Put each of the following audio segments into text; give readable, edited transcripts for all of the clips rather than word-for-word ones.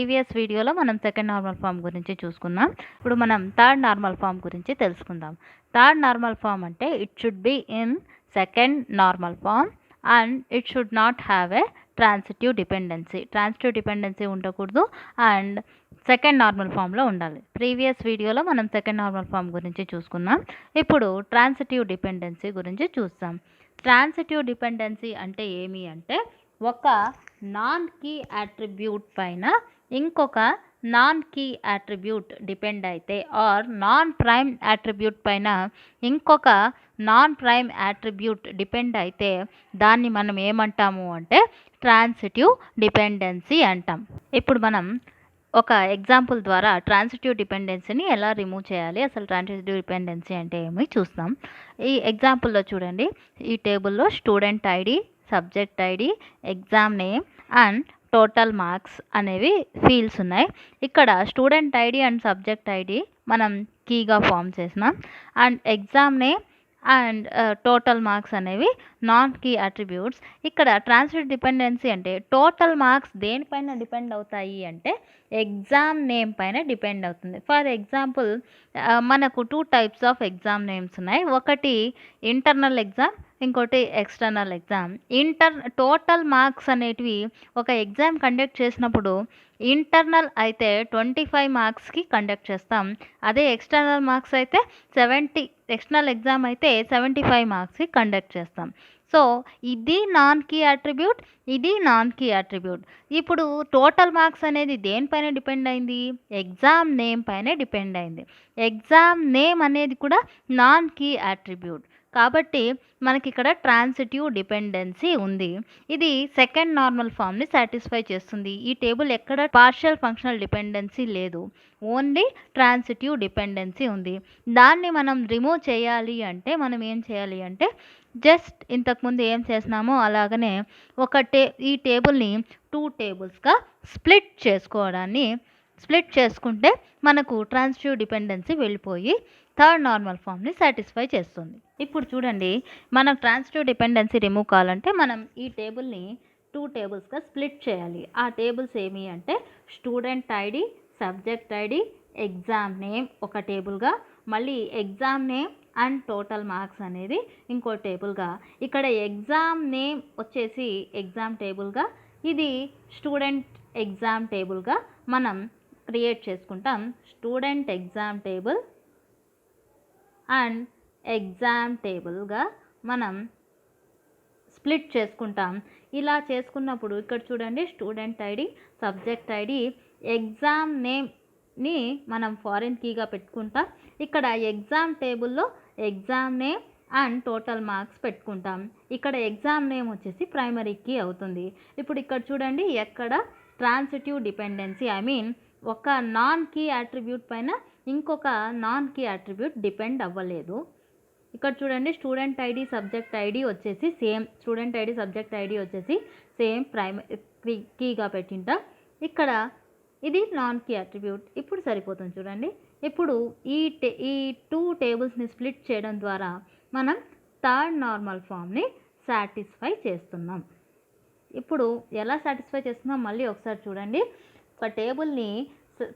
Previous వీడియోలో మనం second normal form గురించి చూసుకున్నాం. ఇప్పుడు మనం థర్డ్ నార్మల్ ఫామ్ గురించి తెలుసుకుందాం. థర్డ్ నార్మల్ ఫామ్ అంటే it should be in second normal form and it should not have a transitive dependency. Transitive dependency ఉండకూడదు అండ్ సెకండ్ నార్మల్ ఫామ్లో ఉండాలి. ప్రీవియస్ వీడియోలో మనం సెకండ్ నార్మల్ ఫామ్ గురించి చూసుకున్నాం. ఇప్పుడు ట్రాన్సిటివ్ డిపెండెన్సీ గురించి చూస్తాం. ట్రాన్సిటివ్ డిపెండెన్సీ అంటే ఏమి అంటే ఒక నాన్ కీ అట్రిబ్యూట్ పైన ఇంకొక నాన్ కీ అట్రిబ్యూట్ డిపెండ్ అయితే ఆర్ నాన్ ప్రైమ్ అట్రిబ్యూట్ పైన ఇంకొక నాన్ ప్రైమ్ అట్రిబ్యూట్ డిపెండ్ అయితే దాన్ని మనం ఏమంటాము అంటే ట్రాన్సిటివ్ డిపెండెన్సీ అంటాం. ఇప్పుడు మనం ఒక ఎగ్జాంపుల్ ద్వారా ట్రాన్సిటివ్ డిపెండెన్సీని ఎలా రిమూవ్ చేయాలి, అసలు ట్రాన్సిటివ్ డిపెండెన్సీ అంటే ఏమి చూస్తాం. ఈ ఎగ్జాంపుల్లో చూడండి, ఈ టేబుల్లో student ID, subject ID, exam name and total marks అనేవి ఫీల్డ్స్ ఉన్నాయి. ఇక్కడ student ID and subject ID మనం కీగా ఫామ్ చేసినాం and exam name and total marks అనేవి నాన్ కీ అట్రిబ్యూట్స్. ఇక్కడ ట్రాన్సిటివ్ డిపెండెన్సీ అంటే టోటల్ మార్క్స్ దేనిపైన డిపెండ్ అవుతాయి అంటే ఎగ్జామ్ నేమ్ పైన డిపెండ్ అవుతుంది. ఫర్ ఎగ్జాంపుల్ మనకు 2 టైప్స్ ఆఫ్ ఎగ్జామ్ నేమ్స్ ఉన్నాయి. ఒకటి ఇంటర్నల్ ఎగ్జామ్, ఇంకోటి ఎక్స్టర్నల్ ఎగ్జామ్. టోటల్ మార్క్స్ అనేటివి ఒక ఎగ్జామ్ కండక్ట్ చేసినప్పుడు ఇంటర్నల్ అయితే 25 మార్క్స్కి కండక్ట్ చేస్తాం. అదే ఎక్స్టర్నల్ మార్క్స్ అయితే ఎక్స్టర్నల్ ఎగ్జామ్ అయితే 75 మార్క్స్కి కండక్ట్ చేస్తాం. సో ఇది నాన్ కీ అట్రిబ్యూట్, ఇది నాన్ కీ అట్రిబ్యూట్. ఇప్పుడు టోటల్ మార్క్స్ అనేది దేనిపైన డిపెండ్ అయింది? ఎగ్జామ్ నేమ్ పైన డిపెండ్ అయింది. ఎగ్జామ్ నేమ్ అనేది కూడా నాన్ కీ అట్రిబ్యూట్. కాబట్టి మనకి ఇక్కడ ట్రాన్సిటివ్ డిపెండెన్సీ ఉంది. ఇది సెకండ్ నార్మల్ ఫామ్ని సాటిస్ఫై చేస్తుంది. ఈ టేబుల్ ఎక్కడ పార్షియల్ ఫంక్షనల్ డిపెండెన్సీ లేదు, ఓన్లీ ట్రాన్సిటివ్ డిపెండెన్సీ ఉంది. దాన్ని మనం రిమూవ్ చేయాలి అంటే మనం ఏం చేయాలి అంటే జస్ట్ ఇంతకుముందు ఏం చేసినామో అలాగనే ఈ టేబుల్ని 2 టేబుల్స్గా స్ప్లిట్ చేసుకుంటే మనకు ట్రాన్సిటివ్ డిపెండెన్సీ వెళ్ళిపోయి థర్డ్ నార్మల్ ఫామ్ని సాటిస్ఫై చేస్తుంది. ఇప్పుడు చూడండి, మనం ట్రాన్సిటివ్ డిపెండెన్సీ రిమూవ్ కావాలంటే మనం ఈ టేబుల్ని 2 టేబుల్స్గా స్ప్లిట్ చేయాలి. ఆ టేబుల్స్ ఏమి అంటే student ID, subject ID, exam name ఒక టేబుల్గా, మళ్ళీ exam name and total marks అనేది ఇంకో టేబుల్గా. ఇక్కడ ఎగ్జామ్ నేమ్ వచ్చేసి ఎగ్జామ్ టేబుల్గా, ఇది స్టూడెంట్ ఎగ్జామ్ టేబుల్గా మనం క్రియేట్ చేసుకుంటాం. Student exam table and exam టేబుల్గా మనం స్ప్లిట్ చేసుకుంటాం. ఇలా చేసుకున్నప్పుడు ఇక్కడ చూడండి, student ID, subject ID, exam నేమ్ని మనం ఫారిన్ కీగా పెట్టుకుంటాం. ఇక్కడ ఎగ్జామ్ టేబుల్లో exam name and total marks పెట్టుకుంటాం. ఇక్కడ ఎగ్జామ్ నేమ్ వచ్చేసి ప్రైమరీ కీ అవుతుంది. ఇప్పుడు ఇక్కడ చూడండి, ఎక్కడ ట్రాన్సిటివ్ డిపెండెన్సీ, ఐ మీన్ ఒక నాన్ కీ అట్రిబ్యూట్ పైన ఇంకొక నాన్ కీ అట్రిబ్యూట్ డిపెండ్ అవ్వలేదు. ఇక్కడ చూడండి, స్టూడెంట్ ఐడి, సబ్జెక్ట్ ఐడి వచ్చేసి same, student ID, subject ID వచ్చేసి సేమ్ ప్రైమరీ కీగా పెట్టింటాం. ఇక్కడ ఇది నాన్ కీ అట్రిబ్యూట్. ఇప్పుడు సరిపోతుంది చూడండి. ఇప్పుడు ఈ 2 టేబుల్స్ని స్ప్లిట్ చేయడం ద్వారా మనం థర్డ్ నార్మల్ ఫామ్ని సాటిస్ఫై చేస్తున్నాం. ఇప్పుడు ఎలా సాటిస్ఫై చేస్తున్నాం మళ్ళీ ఒకసారి చూడండి. ఒక టేబుల్ని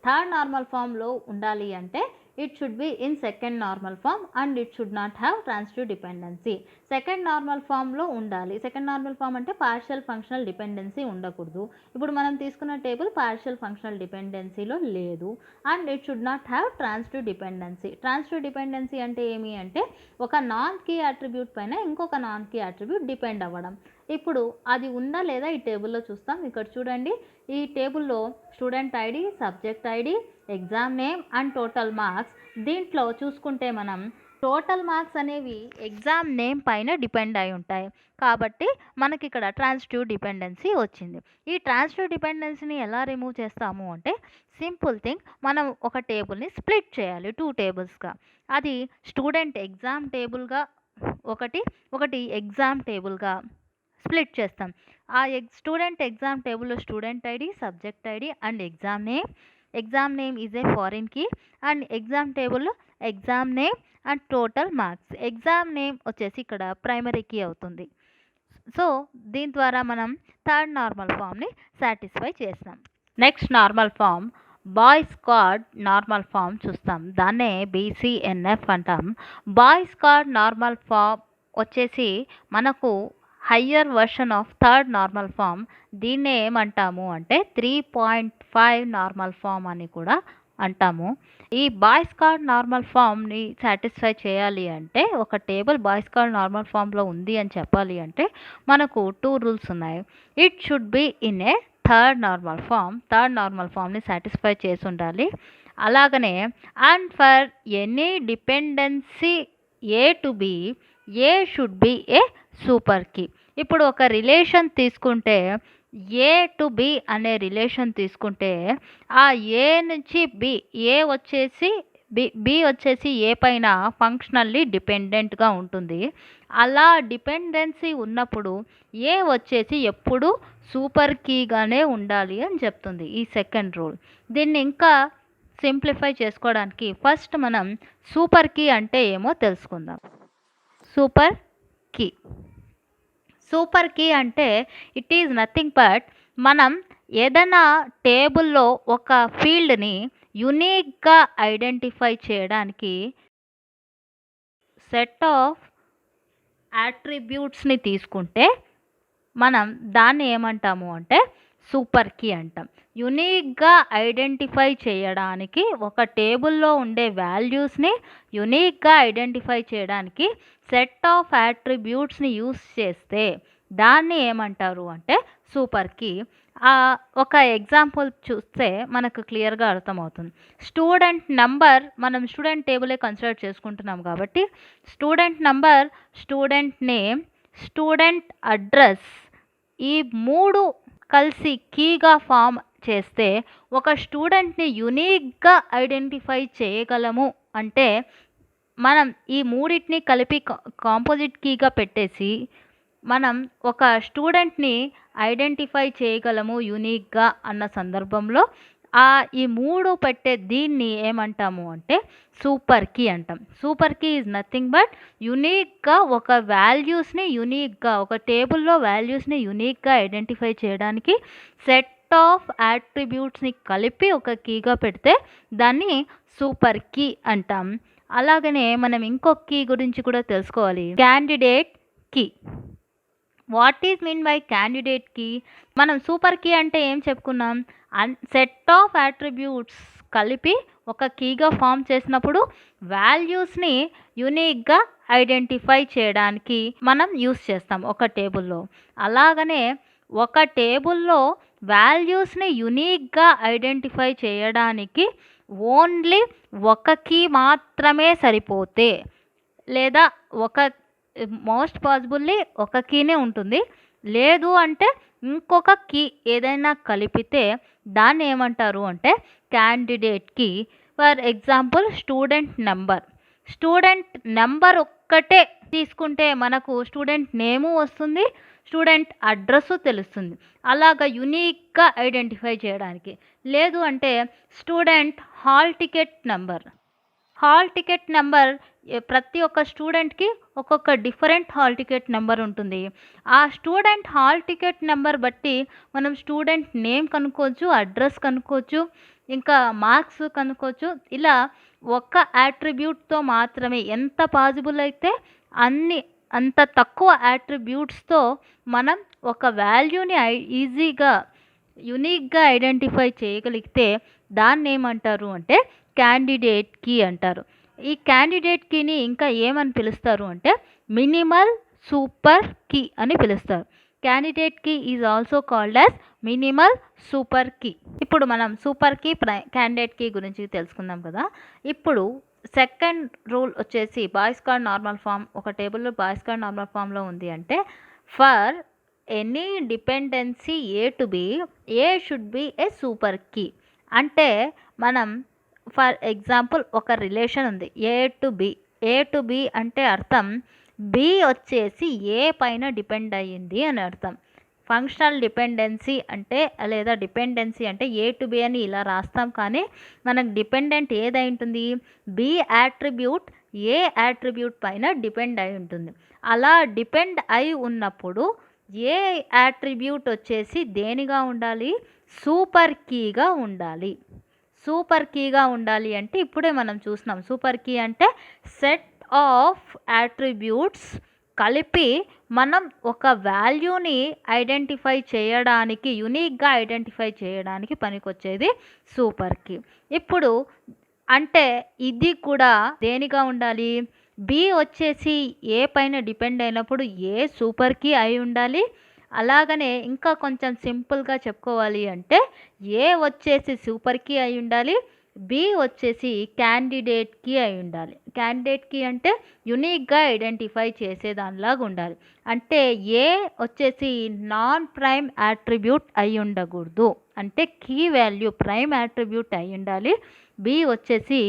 థర్డ్ నార్మల్ ఫామ్లో ఉండాలి అంటే it should be in second normal form and it should not have transitive dependency. Second normal ఫామ్లో ఉండాలి. సెకండ్ నార్మల్ ఫామ్ అంటే పార్షియల్ ఫంక్షనల్ డిపెండెన్సీ ఉండకూడదు. ఇప్పుడు మనం తీసుకున్న టేబుల్ పార్షియల్ ఫంక్షనల్ డిపెండెన్సీలో లేదు and it should not have transitive dependency. Transitive dependency అంటే ఏమి అంటే ఒక నాన్ కీ అట్రిబ్యూట్ పైన ఇంకొక నాన్ కీ అట్రిబ్యూట్ డిపెండ్ అవ్వడం. ఇప్పుడు అది ఉందా లేదా ఈ టేబుల్లో చూస్తాం. ఇక్కడ చూడండి, ఈ టేబుల్లో student ID, subject ID, exam name and total marks. దీంట్లో చూసుకుంటే మనం టోటల్ మార్క్స్ అనేవి ఎగ్జామ్ నేమ్ పైన డిపెండ్ అయి ఉంటాయి. కాబట్టి మనకి ఇక్కడ ట్రాన్సిటివ్ డిపెండెన్సీ వచ్చింది. ఈ ట్రాన్సిటివ్ డిపెండెన్సీని ఎలా రిమూవ్ చేస్తాము అంటే సింపుల్ థింగ్, మనం ఒక టేబుల్ని స్ప్లిట్ చేయాలి 2 టేబుల్స్గా. అది స్టూడెంట్ ఎగ్జామ్ టేబుల్గా ఒకటి ఎగ్జామ్ టేబుల్గా స్ప్లిట్ చేస్తాం. ఆ స్టూడెంట్ ఎగ్జామ్ టేబుల్లో student ID, subject ID and exam name is a foreign key and exam టేబుల్లో exam name and total marks. Exam name వచ్చేసి ఇక్కడ ప్రైమరీ కీ అవుతుంది. సో దీని ద్వారా మనం థర్డ్ నార్మల్ ఫామ్ని సాటిస్ఫై చేస్తాం. Next normal form Boyce Codd normal form చూస్తాం. దాన్నే బీసీఎన్ఎఫ్ అంటాం. బాయ్ స్క్వాడ్ నార్మల్ ఫామ్ వచ్చేసి మనకు higher version of third normal form. దీన్నే ఏమంటాము అంటే 3.5 నార్మల్ ఫామ్ అని కూడా అంటాము. ఈ బాయ్ స్క్వాడ్ నార్మల్ ఫామ్ని సాటిస్ఫై చేయాలి అంటే ఒక టేబుల్ బాయ్ స్క్వాడ్ నార్మల్ ఫామ్లో ఉంది అని చెప్పాలి అంటే మనకు 2 రూల్స్ ఉన్నాయి. It should be in a third normal ఫామ్ని సాటిస్ఫై చేసి ఉండాలి. అలాగనే and for any dependency A to B A should be a super key. ఇప్పుడు ఒక రిలేషన్ తీసుకుంటే ఏ టు బి అనే రిలేషన్ తీసుకుంటే ఆ ఏ నుంచి ఏ వచ్చేసి బి వచ్చేసి ఏ పైన ఫంక్షనల్లీ డిపెండెంట్గా ఉంటుంది. అలా డిపెండెన్సీ ఉన్నప్పుడు ఏ వచ్చేసి ఎప్పుడు సూపర్ కీగానే ఉండాలి అని చెప్తుంది ఈ సెకండ్ రూల్. దీన్ని ఇంకా సింప్లిఫై చేసుకోవడానికి ఫస్ట్ మనం సూపర్ కీ అంటే ఏమో తెలుసుకుందాం. సూపర్ కీ అంటే ఇట్ ఈజ్ నథింగ్ బట్ మనం ఏదైనా టేబుల్లో ఒక ఫీల్డ్ని యునీక్గా ఐడెంటిఫై చేయడానికి సెట్ ఆఫ్ యాట్రిబ్యూట్స్ని తీసుకుంటే మనం దాన్ని ఏమంటాము అంటే సూపర్ కీ అంటాం. యునీక్గా ఐడెంటిఫై చేయడానికి ఒక టేబుల్లో ఉండే వాల్యూస్ని యునీక్గా ఐడెంటిఫై చేయడానికి సెట్ ఆఫ్ యాట్రిబ్యూట్స్ని యూస్ చేస్తే దాన్ని ఏమంటారు అంటే సూపర్ కీ. ఒక ఎగ్జాంపుల్ చూస్తే మనకు క్లియర్గా అర్థమవుతుంది. స్టూడెంట్ నంబర్, మనం స్టూడెంట్ టేబులే కన్సిడర్ చేసుకుంటున్నాం కాబట్టి student number, student name, student address ఈ 3 కలిసి కీగా ఫామ్ చేస్తే ఒక స్టూడెంట్ని యునీక్గా ఐడెంటిఫై చేయగలము అంటే మనం ఈ మూడింటిని కలిపి కాంపోజిట్ కీగా పెట్టేసి మనం ఒక స్టూడెంట్ని ఐడెంటిఫై చేయగలము యునీక్గా అన్న సందర్భంలో ఈ 3 పెట్టే దీన్ని ఏమంటాము అంటే సూపర్ కీ అంటాం. Super key is nothing but యునీక్గా ఒక వాల్యూస్ని ఒక టేబుల్లో వాల్యూస్ని యునీక్గా ఐడెంటిఫై చేయడానికి సెట్ ఆఫ్ యాట్రిబ్యూట్స్ని కలిపి ఒక కీగా పెడితే దాన్ని సూపర్ కీ అంటాం. అలాగనే మనం ఇంకొక కీ గురించి కూడా తెలుసుకోవాలి, candidate key. What is mean by candidate key? మనం సూపర్ కీ అంటే ఏం చెప్పుకున్నాం? సెట్ ఆఫ్ యాట్రిబ్యూట్స్ కలిపి ఒక కీగా ఫామ్ చేసినప్పుడు వాల్యూస్ని యునీక్గా ఐడెంటిఫై చేయడానికి మనం యూస్ చేస్తాం ఒక టేబుల్లో. అలాగనే ఒక టేబుల్లో వాల్యూస్ని యునీక్గా ఐడెంటిఫై చేయడానికి ఓన్లీ ఒక కీ మాత్రమే సరిపోతే, లేదా మోస్ట్ పాసిబుల్లీ ఒక కీనే ఉంటుంది, లేదు అంటే ఇంకొక కీ ఏదైనా కలిపితే దాన్ని ఏమంటారు అంటే candidate key. For example student number ఒక్కటే తీసుకుంటే మనకు స్టూడెంట్ నేము వస్తుంది, స్టూడెంట్ అడ్రస్ తెలుస్తుంది. అలాగా యునీక్గా ఐడెంటిఫై చేయడానికి. లేదు అంటే స్టూడెంట్ హాల్ టికెట్ నెంబర్ ప్రతి ఒక్క స్టూడెంట్కి ఒక్కొక్క డిఫరెంట్ హాల్ టికెట్ నెంబర్ ఉంటుంది. ఆ స్టూడెంట్ హాల్ టికెట్ నెంబర్ బట్టి మనం స్టూడెంట్ నేమ్ కనుక్కోవచ్చు, అడ్రస్ కనుక్కోవచ్చు, ఇంకా మార్క్స్ కనుక్కోవచ్చు. ఇలా ఒక్క యాట్రిబ్యూట్తో మాత్రమే ఎంత పాసిబుల్ అయితే అంత తక్కువ యాట్రిబ్యూట్స్తో మనం ఒక వాల్యూని ఈజీగా యునీక్గా ఐడెంటిఫై చేయగలిగితే దాన్ని ఏమంటారు అంటే క్యాండిడేట్ కీ అంటారు. ఈ క్యాండిడేట్ కీని ఇంకా ఏమని పిలుస్తారు అంటే మినిమల్ సూపర్ కీ అని పిలుస్తారు. Candidate key is also called as minimal super key. ఇప్పుడు మనం సూపర్ కీ, క్యాండిడేట్ కీ గురించి తెలుసుకుందాం కదా. ఇప్పుడు సెకండ్ రూల్ వచ్చేసి బాయ్ స్క్వాడ్ నార్మల్ ఫామ్. ఒక టేబుల్లో బాయ్ స్క్వాడ్ నార్మల్ ఫామ్లో ఉంది అంటే for any dependency A to B A should be a super key. అంటే మనం ఫర్ ఎగ్జాంపుల్ ఒక రిలేషన్ ఉంది ఏ టు బి అంటే అర్థం బి వచ్చేసి ఏ పైన డిపెండ్ అయ్యింది అని అర్థం. ఫంక్షనల్ డిపెండెన్సీ అంటే లేదా డిపెండెన్సీ అంటే ఏ టు బి అని ఇలా రాస్తాం, కానీ మనకు డిపెండెంట్ ఏదై ఉంటుంది? బి యాట్రిబ్యూట్ ఏ యాట్రిబ్యూట్ పైన డిపెండ్ అయి ఉంటుంది. అలా డిపెండ్ అయి ఉన్నప్పుడు ఏ యాట్రిబ్యూట్ వచ్చేసి దేనిగా ఉండాలి? సూపర్ కీగా ఉండాలి. సూపర్ కీగా ఉండాలి అంటే ఇప్పుడే మనం చూసినాం. సూపర్ కీ అంటే సెట్ ఆఫ్ యాట్రిబ్యూట్స్ కలిపి మనం ఒక వాల్యూని ఐడెంటిఫై చేయడానికి, యునిక్గా ఐడెంటిఫై చేయడానికి పనికొచ్చేది సూపర్ కీ. ఇప్పుడు అంటే ఇది కూడా దేనిగా ఉండాలి? బి వచ్చేసి ఏ పైన డిపెండ్ అయినప్పుడు ఏ సూపర్ కీ అయి ఉండాలి. అలాగనే ఇంకా కొంచెం సింపుల్గా చెప్పుకోవాలి అంటే ఏ వచ్చేసి సూపర్ కీ అయి ఉండాలి, బి వచ్చేసి క్యాండిడేట్ కీ అయి ఉండాలి. క్యాండిడేట్ కీ అంటే యునిక్గా ఐడెంటిఫై చేసేదానిలాగా ఉండాలి. అంటే ఏ వచ్చేసి నాన్ ప్రైమ్ యాట్రిబ్యూట్ అయి ఉండకూడదు, అంటే కీ వాల్యూ ప్రైమ్ యాట్రిబ్యూట్ అయి ఉండాలి. బి వచ్చేసి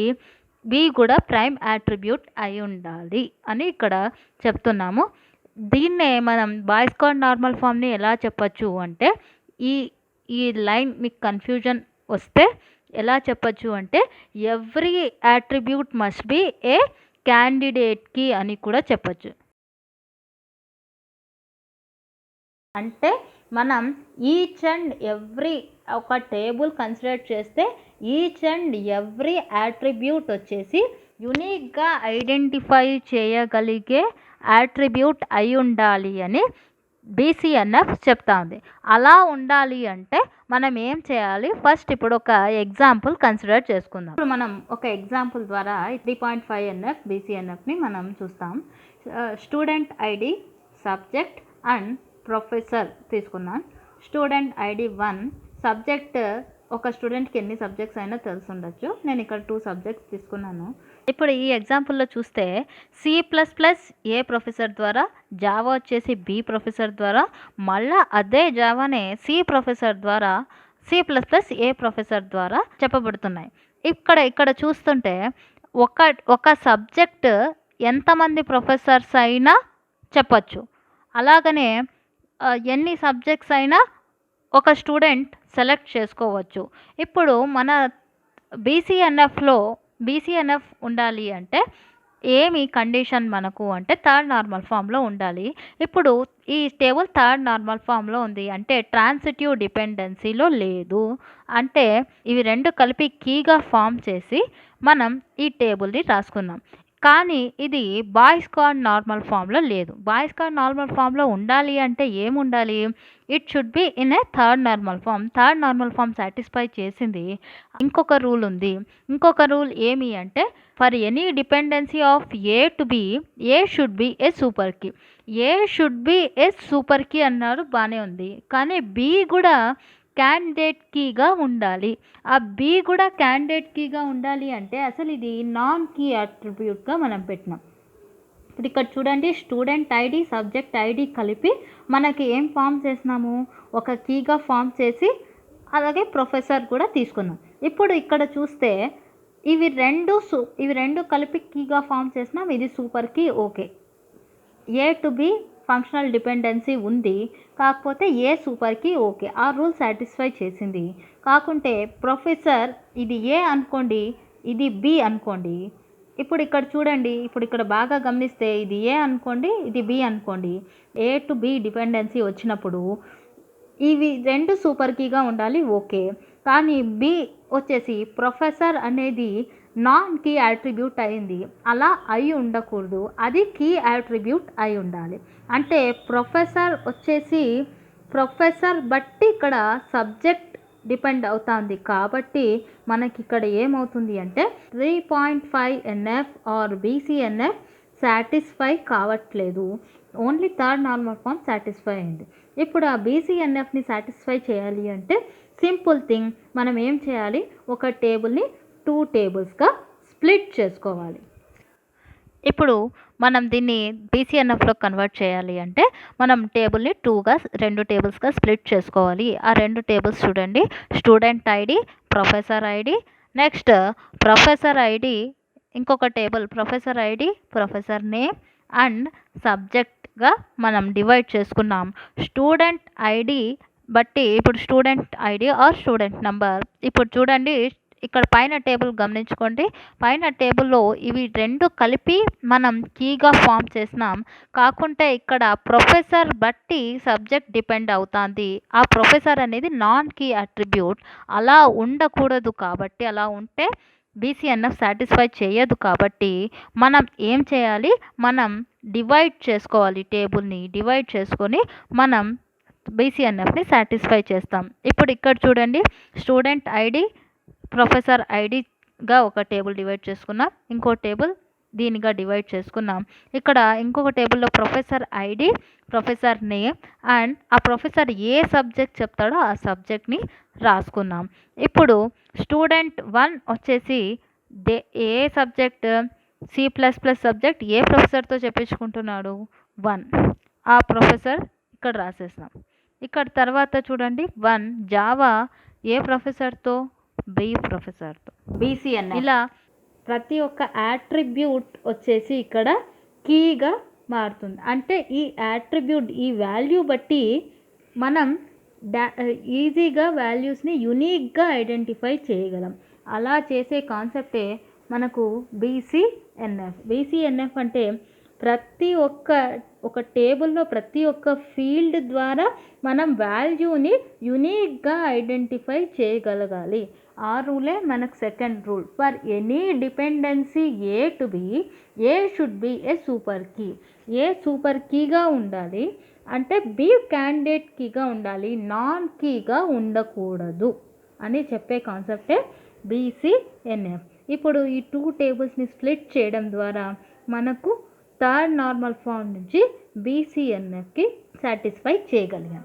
బి కూడా ప్రైమ్ యాట్రిబ్యూట్ అయి ఉండాలి అని ఇక్కడ చెప్తున్నాము. దీన్నే మనం బాయ్స్ కాడ్ నార్మల్ ఫామ్ని ఎలా చెప్పచ్చు అంటే ఈ ఈ లైన్ మీకు కన్ఫ్యూజన్ వస్తే ఎలా చెప్పచ్చు అంటే every attribute must be a candidate key అని కూడా చెప్పచ్చు. అంటే మనం ఈచ్ అండ్ ఎవ్రీ ఒక టేబుల్ కన్సిడర్ చేస్తే ఈచ్ అండ్ ఎవ్రీ యాట్రిబ్యూట్ వచ్చేసి యునిక్గా ఐడెంటిఫై చేయగలిగే యాట్రిబ్యూట్ అయి ఉండాలి అని బీసీఎన్ఎఫ్ చెప్తా ఉంది. అలా ఉండాలి అంటే మనం ఏం చేయాలి? ఫస్ట్ ఇప్పుడు ఒక ఎగ్జాంపుల్ కన్సిడర్ చేసుకుందాం. ఇప్పుడు మనం ఒక ఎగ్జాంపుల్ ద్వారా 3.5 NF బీసీఎన్ఎఫ్ని మనం చూస్తాం. Student ID, subject and professor తీసుకున్నాం. స్టూడెంట్ ఐడి 1, సబ్జెక్ట్ ఒక స్టూడెంట్కి ఎన్ని సబ్జెక్ట్స్ అయినా తెలిసి ఉండొచ్చు. నేను ఇక్కడ 2 సబ్జెక్ట్స్ తీసుకున్నాను. ఇప్పుడు ఈ ఎగ్జాంపుల్లో చూస్తే C++ ఏ ప్రొఫెసర్ ద్వారా, జావా వచ్చేసి బి ప్రొఫెసర్ ద్వారా, మళ్ళీ అదే జావానే C++ ద్వారా ఏ ప్రొఫెసర్ ద్వారా చెప్పబడుతున్నాయి. ఇక్కడ చూస్తుంటే ఒక సబ్జెక్ట్ ఎంతమంది ప్రొఫెసర్స్ అయినా చెప్పచ్చు. అలాగనే ఎన్ని సబ్జెక్ట్స్ అయినా ఒక స్టూడెంట్ సెలెక్ట్ చేసుకోవచ్చు. ఇప్పుడు మన బీసీఎన్ఎఫ్ ఉండాలి అంటే ఏమి కండిషన్ మనకు అంటే థర్డ్ నార్మల్ ఫామ్లో ఉండాలి. ఇప్పుడు ఈ టేబుల్ థర్డ్ నార్మల్ ఫామ్లో ఉంది అంటే ట్రాన్సిటివ్ డిపెండెన్సీలో లేదు. అంటే ఇవి రెండు కలిపి కీగా ఫామ్ చేసి మనం ఈ టేబుల్ని రాసుకున్నాం. కానీ ఇది బాయ్స్ కాడ్ నార్మల్ ఫామ్లో లేదు. బాయ్స్ కాడ్ నార్మల్ ఫామ్లో ఉండాలి అంటే ఏముండాలి? It should be in a third normal form. Third normal form satisfy చేసింది. ఇంకొక రూల్ ఉంది. ఇంకొక రూల్ ఏమి అంటే for any dependency of A to B, A should be a super key. A should be a super key అన్నారు, బాగానే ఉంది. కానీ బి కూడా క్యాండిడేట్ కీగా ఉండాలి. ఆ బి కూడా క్యాండిడేట్ కీగా ఉండాలి అంటే అసలు ఇది నాన్ కీ అట్రిబ్యూట్గా మనం పెట్టినాం. ఇప్పుడు ఇక్కడ చూడండి, స్టూడెంట్ ఐడి, సబ్జెక్ట్ ఐడి కలిపి మనకి ఏం ఫామ్ చేసినాము? ఒక కీగా ఫామ్ చేసి అలాగే ప్రొఫెసర్ కూడా తీసుకున్నాం. ఇప్పుడు ఇక్కడ చూస్తే ఇవి రెండు కలిపి కీగా ఫామ్ చేసినాం. ఇది super key, okay. A to B functional dependency ఉంది, కాకపోతే ఏ సూపర్ కీ ఓకే, ఆ రూల్ సాటిస్ఫై చేసింది. కాకుంటే ప్రొఫెసర్ ఇది ఏ అనుకోండి, ఇది బి అనుకోండి. ఇప్పుడు ఇక్కడ చూడండి, ఇప్పుడు ఇక్కడ బాగా గమనిస్తే ఇది ఏ అనుకోండి, ఇది బి అనుకోండి. ఏ టు బి డిపెండెన్సీ వచ్చినప్పుడు ఇవి రెండు సూపర్ కీగా ఉండాలి, ఓకే. కానీ బి వచ్చేసి ప్రొఫెసర్ అనేది నాన్ కీ యాట్రిబ్యూట్ అయింది, అలా అయి ఉండకూడదు, అది కీ యాట్రిబ్యూట్ అయి ఉండాలి. అంటే ప్రొఫెసర్ బట్టి ఇక్కడ సబ్జెక్ట్ డిపెండ్ అవుతుంది. కాబట్టి మనకి ఇక్కడ ఏమవుతుంది అంటే 3.5 NF ఆర్ బీసీఎన్ఎఫ్ సాటిస్ఫై కావట్లేదు. Only third normal form satisfy అయింది. ఇప్పుడు ఆ బీసీఎన్ఎఫ్ని సాటిస్ఫై చేయాలి అంటే సింపుల్ థింగ్, మనం ఏం చేయాలి? ఒక టేబుల్ని 2 టేబుల్స్గా స్ప్లిట్ చేసుకోవాలి. ఇప్పుడు మనం దీన్ని బీసీఎన్ఎఫ్లో కన్వర్ట్ చేయాలి అంటే మనం టేబుల్ని 2 టేబుల్స్గా స్ప్లిట్ చేసుకోవాలి. ఆ 2 టేబుల్స్ చూడండి, student ID, professor ID. Next professor ID, ఇంకొక table professor ID, professor name and సబ్జెక్ట్గా మనం డివైడ్ చేసుకున్నాం. స్టూడెంట్ ఐడి బట్టి ఇప్పుడు student ID or student number. ఇప్పుడు చూడండి, ఇక్కడ పైన టేబుల్ గమనించుకోండి. పైన టేబుల్‌లో ఇవి 2 కలిపి మనం కీగా ఫార్మ్ చేసినాం. కాకుంటే ఇక్కడ ప్రొఫెసర్ బట్టి సబ్జెక్ట్ డిపెండ్ అవుతాంది. ఆ ప్రొఫెసర్ అనేది నాన్ కీ అట్రిబ్యూట్. అలా ఉండకూడదు కాబట్టి, అలా ఉంటే బీసీఎన్ఎఫ్ సాటిస్ఫై చేయదు కాబట్టి మనం ఏం చేయాలి? మనం డివైడ్ చేసుకోవాలి. టేబుల్‌ని డివైడ్ చేసుకొని మనం బీసీఎన్ఎఫ్‌ని సాటిస్ఫై చేస్తాం. ఇప్పుడు ఇక్కడ చూడండి, స్టూడెంట్ ఐడి, ప్రొఫెసర్ ఐడిగా ఒక టేబుల్ డివైడ్ చేసుకున్నాం. ఇంకో టేబుల్ దీనిగా డివైడ్ చేసుకున్నాం. ఇక్కడ ఇంకొక టేబుల్‌లో professor ID, professor name and ఆ ప్రొఫెసర్ ఏ సబ్జెక్ట్ చెప్తాడో ఆ సబ్జెక్ట్‌ని రాసుకున్నాం. ఇప్పుడు స్టూడెంట్ 1 వచ్చేసి ఏ సబ్జెక్ట్? C++ సబ్జెక్ట్ ఏ ప్రొఫెసర్‌తో చెప్పించుకుంటున్నాడు? 1. ఆ ప్రొఫెసర్ ఇక్కడ రాసేసాం. ఇక్కడ తర్వాత చూడండి 1 జావా ఏ ప్రొఫెసర్‌తో? బి ప్రొఫెసర్‌తో. బీసీఎన్ఎఫ్ ఇలా ప్రతి ఒక్క యాట్రిబ్యూట్ వచ్చేసి ఇక్కడ కీగా మారుతుంది. అంటే ఈ యాట్రిబ్యూట్ ఈ వాల్యూ బట్టి మనం ఈజీగా వాల్యూస్ని యునీక్గా ఐడెంటిఫై చేయగలం. అలా చేసే కాన్సెప్టే మనకు బీసీఎన్ఎఫ్. బీసీఎన్ఎఫ్ అంటే ప్రతి ఒక టేబుల్లో ప్రతి ఒక్క ఫీల్డ్ ద్వారా మనం వాల్యూని యునీక్గా ఐడెంటిఫై చేయగలగాలి. ఆ రూలే మనకు second rule. For any dependency A to B, A should be a super key. A super కీగా ఉండాలి అంటే బి క్యాండిడేట్ కీగా ఉండాలి, నాన్ కీగా ఉండకూడదు అని చెప్పే కాన్సెప్టే బీసీఎన్ఎఫ్. ఇప్పుడు ఈ 2 టేబుల్స్ని స్ప్లిట్ చేయడం ద్వారా మనకు థర్డ్ నార్మల్ ఫామ్ నుంచి బీసీఎన్ఎఫ్కి సాటిస్ఫై చేయగలిగాం.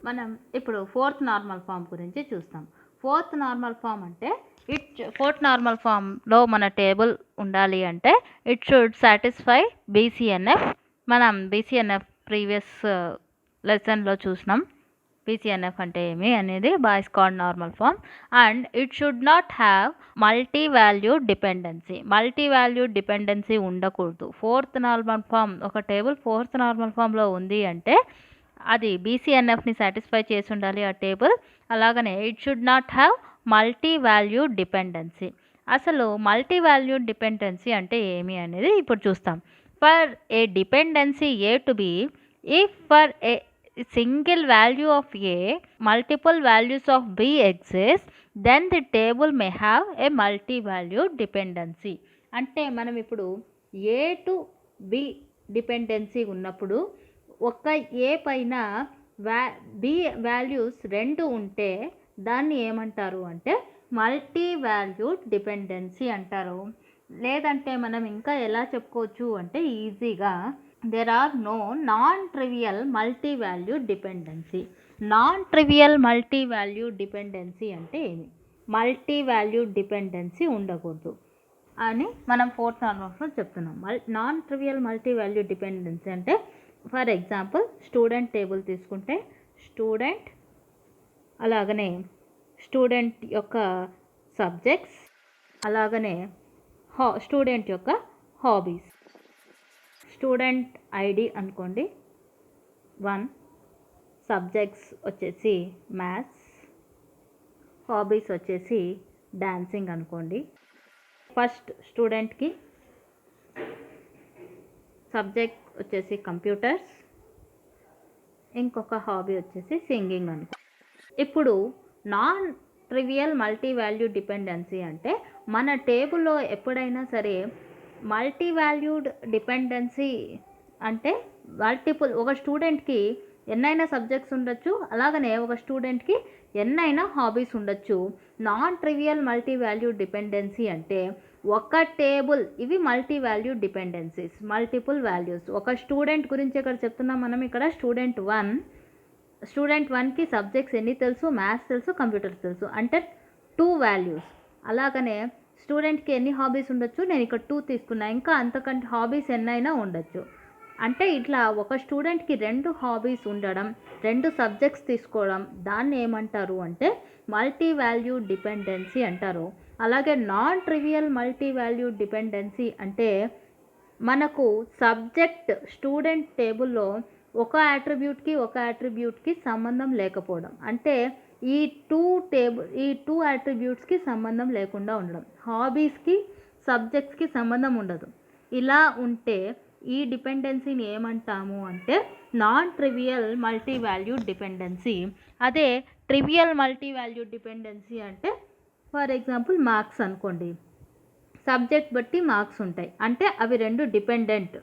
మనం ఇప్పుడు ఫోర్త్ నార్మల్ ఫామ్ గురించి చూస్తాం. ఫోర్త్ నార్మల్ ఫామ్ అంటే ఫోర్త్ నార్మల్ ఫామ్లో మన టేబుల్ ఉండాలి అంటే ఇట్ షుడ్ సాటిస్ఫై బీసీఎన్ఎఫ్. మనం బీసీఎన్ఎఫ్ ప్రీవియస్ లెసన్లో చూసినాం. బీసీఎన్ఎఫ్ అంటే ఏమి అనేది Boyce Codd normal form. And it should not have multi value dependency. Multi value dependency ఉండకూడదు. ఫోర్త్ నార్మల్ ఫామ్ ఒక టేబుల్ ఫోర్త్ నార్మల్ ఫామ్లో ఉంది అంటే అది బీసీఎన్ఎఫ్ని సాటిస్ఫై చేసి ఉండాలి ఆ టేబుల్. అలాగనే it should not have multi value dependency. అసలు మల్టీ వాల్యూ డిపెండెన్సీ అంటే ఏమి అనేది ఇప్పుడు చూస్తాం. For a dependency A to B, if for a single value of A, multiple values of B exist, then the table may have a multi-value dependency. అంటే మనం ఇప్పుడు A to B dependency ఉన్నప్పుడు ఒక ఏ పైన బి వాల్యూస్ 2 ఉంటే దాన్ని ఏమంటారు అంటే మల్టీ వాల్యూ డిపెండెన్సీ అంటారు. లేదంటే మనం ఇంకా ఎలా చెప్పుకోవచ్చు అంటే ఈజీగా there are no non-trivial multi-value dependency. Non-trivial multi-value dependency అంటే ఏమి? మల్టీ వాల్యూ డిపెండెన్సీ ఉండకూడదు అని మనం ఫోర్త్ నార్మల్స్లో చెప్తున్నాం. Non trivial multi value dependency అంటే ఫర్ ఎగ్జాంపుల్ స్టూడెంట్ టేబుల్ తీసుకుంటే స్టూడెంట్, అలాగనే స్టూడెంట్ యొక్క సబ్జెక్ట్స్, అలాగనే స్టూడెంట్ యొక్క హాబీస్. స్టూడెంట్ ఐడి అనుకోండి 1, సబ్జెక్ట్స్ వచ్చేసి మ్యాథ్స్, హాబీస్ వచ్చేసి డాన్సింగ్ అనుకోండి. ఫస్ట్ స్టూడెంట్కి సబ్జెక్ట్ వచ్చేసి కంప్యూటర్స్, ఇంకొక హాబీ వచ్చేసి సింగింగ్ అనుకో. ఇప్పుడు non trivial multi value dependency అంటే మన టేబుల్లో ఎప్పుడైనా సరే మల్టీ వాల్యూడ్ డిపెండెన్సీ అంటే మల్టిపుల్, ఒక స్టూడెంట్కి ఎన్నైనా సబ్జెక్ట్స్ ఉండొచ్చు, అలాగనే ఒక స్టూడెంట్కి ఎన్నైనా హాబీస్ ఉండొచ్చు. Non trivial multi value dependency అంటే ఒక టేబుల్, ఇవి multi value dependencies, multiple values. ఒక స్టూడెంట్ గురించి ఇక్కడ చెప్తున్నాం మనం. ఇక్కడ స్టూడెంట్ 1కి సబ్జెక్ట్స్ ఎన్ని తెలుసు? మ్యాథ్స్ తెలుసు, కంప్యూటర్స్ తెలుసు, అంటే 2 వాల్యూస్. అలాగనే స్టూడెంట్కి ఎన్ని హాబీస్ ఉండొచ్చు? నేను ఇక్కడ 2 తీసుకున్నా, ఇంకా అంతకంటే హాబీస్ ఎన్నైనా ఉండొచ్చు. అంటే ఇట్లా ఒక స్టూడెంట్కి 2 హాబీస్ ఉండడం, 2 సబ్జెక్ట్స్ తీసుకోవడం, దాన్ని ఏమంటారు అంటే మల్టీ వాల్యూ డిపెండెన్సీ అంటారు. అలాగే non trivial multi value dependency అంటే మనకు సబ్జెక్ట్ స్టూడెంట్ టేబుల్లో ఒక యాట్రిబ్యూట్కి సంబంధం లేకపోవడం. అంటే ఈ టూ అట్రిబ్యూట్స్కి సంబంధం లేకుండా ఉండడం, హాబీస్కి సబ్జెక్ట్స్కి సంబంధం ఉండదు. ఇలా ఉంటే ఈ డిపెండెన్సీని ఏమంటాము అంటే non trivial multi valued dependency. అదే ట్రివియల్ మల్టీ వాల్యూడ్ డిపెండెన్సీ అంటే ఫర్ ఎగ్జాంపుల్ మార్క్స్ అనుకోండి, సబ్జెక్ట్ బట్టి మార్క్స్ ఉంటాయి, అంటే అవి రెండు డిపెండెంట్,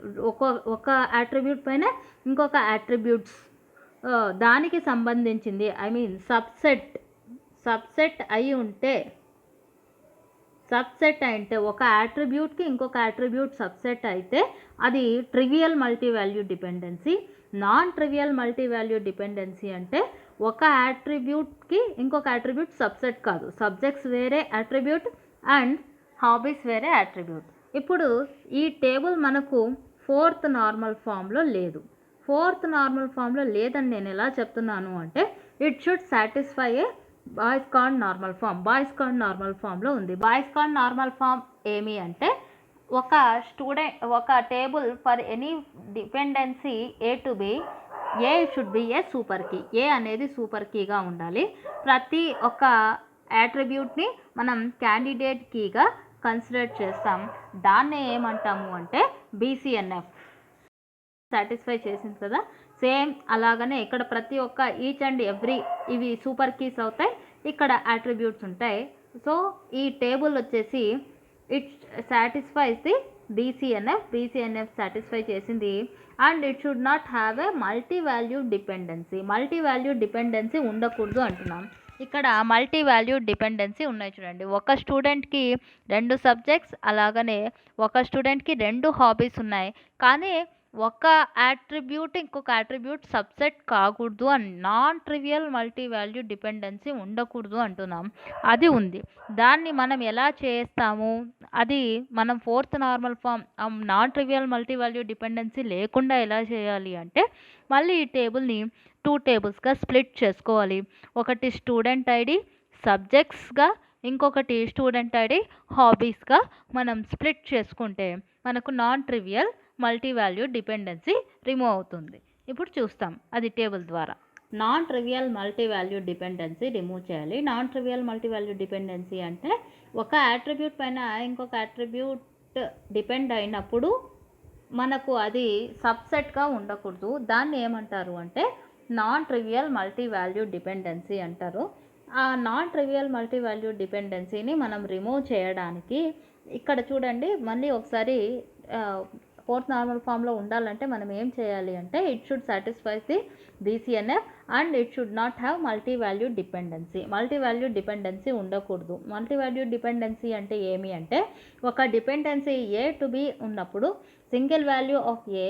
ఒక అట్రిబ్యూట్ పైన ఇంకొక అట్రిబ్యూట్స్ దానికి సంబంధించింది, ఐ మీన్ సబ్సెట్ అయి ఉంటే, ఒక అట్రిబ్యూట్కి ఇంకొక అట్రిబ్యూట్ సబ్సెట్ అయితే అది trivial multi valued dependency. Non trivial multi valued dependency అంటే ఒక అట్రిబ్యూట్కి ఇంకొక అట్రిబ్యూట్ సబ్సెట్ కాదు, సబ్జెక్ట్స్ వేరే అట్రిబ్యూట్ అండ్ హాబీస్ వేరే అట్రిబ్యూట్. ఇప్పుడు ఈ టేబుల్ మనకు ఫోర్త్ నార్మల్ ఫామ్లో లేదు. ఫోర్త్ నార్మల్ ఫామ్లో లేదని నేను ఎలా చెప్తున్నాను అంటే it should satisfy a Boyce Codd normal form. Boyce Codd normal ఫామ్లో ఉంది. బాయ్స్ కాండ్ నార్మల్ ఫామ్ ఏమి అంటే ఒక table for any dependency A to B, A should be a super key. A అనేది సూపర్ కీగా ఉండాలి. ప్రతి ఒక్క యాట్రిబ్యూట్ని మనం క్యాండిడేట్ కీగా కన్సిడర్ చేస్తాం. దాన్నే ఏమంటాము అంటే బీసీఎన్ఎఫ్. సాటిస్ఫై చేసింది కదా, సేమ్ అలాగనే ఇక్కడ ప్రతి ఒక్క ఈచ్ అండ్ ఎవ్రీ ఇవి సూపర్ కీస్ అవుతాయి, ఇక్కడ అట్రిబ్యూట్స్ ఉంటాయి. సో ఈ టేబుల్ వచ్చేసి it satisfies the BCNF satisfy చేసింది. And it should not have a multi valued dependency ఉండకూడదు అంటున్నాం. ఇక్కడ మల్టీ వాల్యూడ్ డిపెండెన్సీ ఉన్నాయి చూడండి. ఒక స్టూడెంట్కి 2 సబ్జెక్ట్స్, అలాగనే ఒక స్టూడెంట్కి 2 హాబీస్ ఉన్నాయి, కానీ ఒక అట్రిబ్యూట్ ఇంకొక అట్రిబ్యూట్ సబ్సెట్ కాకూడదు అని, non trivial multi valued dependency ఉండకూడదు అంటున్నాం. అది ఉంది. దాన్ని మనం ఎలా చేస్తాము, అది మనం fourth normal form non trivial multi valued dependency లేకుండా ఎలా చేయాలి అంటే మళ్ళీ ఈ టేబుల్ని 2 టేబుల్స్గా స్ప్లిట్ చేసుకోవాలి. ఒకటి స్టూడెంట్ ఐడి సబ్జెక్ట్స్గా, ఇంకొకటి స్టూడెంట్ ఐడి హాబీస్గా మనం స్ప్లిట్ చేసుకుంటే మనకు non trivial multi valued dependency remove అవుతుంది. ఇప్పుడు చూస్తాం అది టేబుల్ ద్వారా. Non trivial multi valued dependency remove చేయాలి. Non trivial multi valued dependency అంటే ఒక అట్రిబ్యూట్ పైన ఇంకొక అట్రిబ్యూట్ డిపెండ్ అయినప్పుడు మనకు అది సబ్సెట్గా ఉండకూడదు. దాన్ని ఏమంటారు అంటే non trivial multi valued dependency అంటారు. ఆ నాన్ ట్రివియల్ మల్టీ వాల్యూడ్ డిపెండెన్సీని మనం రిమూవ్ చేయడానికి ఇక్కడ చూడండి, మళ్ళీ ఒకసారి ఫోర్త్ నార్మల్ ఫామ్లో ఉండాలంటే మనం ఏం చేయాలి అంటే it should satisfy the BCNF and it should not have multi valued dependency ఉండకూడదు. మల్టీ వాల్యూడ్ డిపెండెన్సీ అంటే ఏమి అంటే ఒక డిపెండెన్సీ ఏ టు బి ఉన్నప్పుడు single value of A,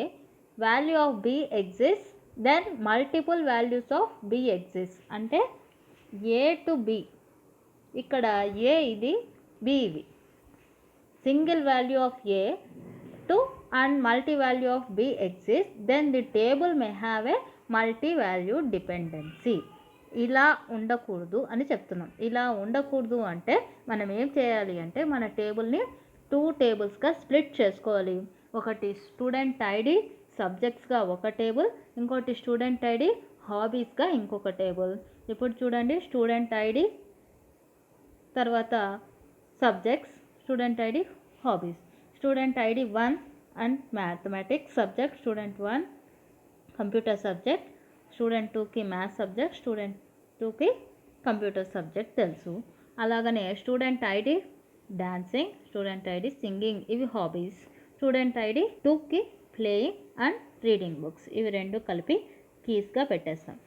value of B exist, then multiple values of B exist. అంటే A to B, ఇక్కడ A ఇది, B ఇది, single value of A to and multi value of b exists, then the table may have a multi value dependency. ఇలా ఉండకూడదు అని చెప్తున్నాం. ఇలా ఉండకూడదు అంటే మనం ఏం చేయాలి అంటే మన టేబుల్ని 2 టేబుల్స్గా స్ప్లిట్ చేసుకోవాలి. ఒకటి స్టూడెంట్ ఐడి సబ్జెక్ట్స్గా ఒక టేబుల్, ఇంకోటి స్టూడెంట్ ఐడి హాబీస్గా ఇంకొక టేబుల్. ఇప్పుడు చూడండి, స్టూడెంట్ ఐడి తర్వాత subjects, student ID hobbies. Student ID 1 and mathematics subject, student 1 computer subject, student 2కి మ్యాథ్స్ సబ్జెక్ట్, స్టూడెంట్ 2కి కంప్యూటర్ సబ్జెక్ట్ తెలుసు. అలాగనే student ID dancing, student ID singing, ఇవి హాబీస్. స్టూడెంట్ ఐడి 2కి ప్లేయింగ్ అండ్ రీడింగ్ బుక్స్, ఇవి 2 కలిపి కీస్గా పెట్టేస్తాం.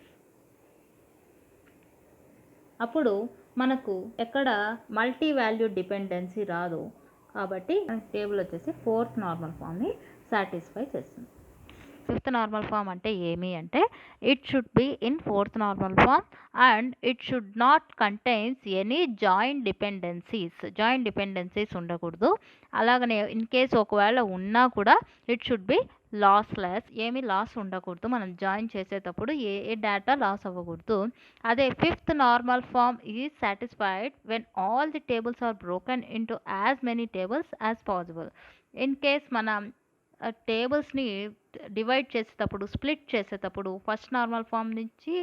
అప్పుడు మనకు ఎక్కడ మల్టీ వాల్యూడ్ డిపెండెన్సీ రాదు. కాబట్టి టేబుల్ వచ్చేసి ఫోర్త్ నార్మల్ ఫామ్ని సాటిస్ఫై చేస్తుంది. ఫిఫ్త్ నార్మల్ ఫామ్ అంటే ఏమి అంటే it should be in fourth normal form and it should not contains any joint dependencies ఉండకూడదు. అలాగనే ఇన్ కేస్ ఒకవేళ ఉన్నా కూడా ఇట్ షుడ్ బి లాస్లెస్, ఏమీ లాస్ ఉండకూడదు. మనం జాయిన్ చేసేటప్పుడు ఏ డేటా లాస్ అవ్వకూడదు. అదే fifth normal form is satisfied when all the tables are broken into as many tables as possible. In case మనం టేబుల్స్‌ని డివైడ్ చేసేటప్పుడు, స్ప్లిట్ చేసేటప్పుడు ఫస్ట్ నార్మల్ ఫార్మ్ నుంచి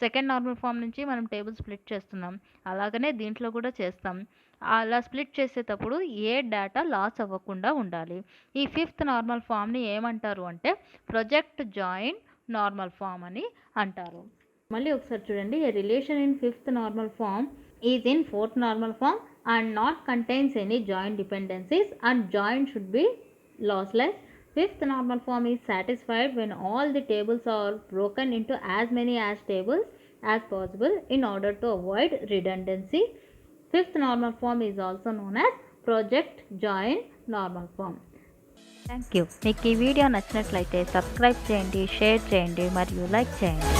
సెకండ్ నార్మల్ ఫార్మ్ నుంచి మనం టేబుల్ స్ప్లిట్ చేస్తున్నాం. అలాగనే దీంట్లో కూడా చేస్తాం. అలా స్ప్లిట్ చేసేటప్పుడు ఏ డేటా లాస్ అవ్వకుండా ఉండాలి. ఈ ఫిఫ్త్ నార్మల్ ఫార్మ్‌ని ఏమంటారు అంటే ప్రొజెక్ట్ జాయిన్ నార్మల్ ఫార్మ్ అని అంటారు. మళ్ళీ ఒకసారి చూడండి. A relation in fifth normal form is in fourth normal form and not contains any joint dependencies and join should be lossless. Fifth normal form is satisfied when all the tables are broken into as many as tables as possible in order to avoid redundancy. Fifth normal form is also known as project join normal form. Thank you. మీకు ఈ video నచ్చినట్లయితే subscribe చేయండి, share చేయండి మరియు like చేయండి.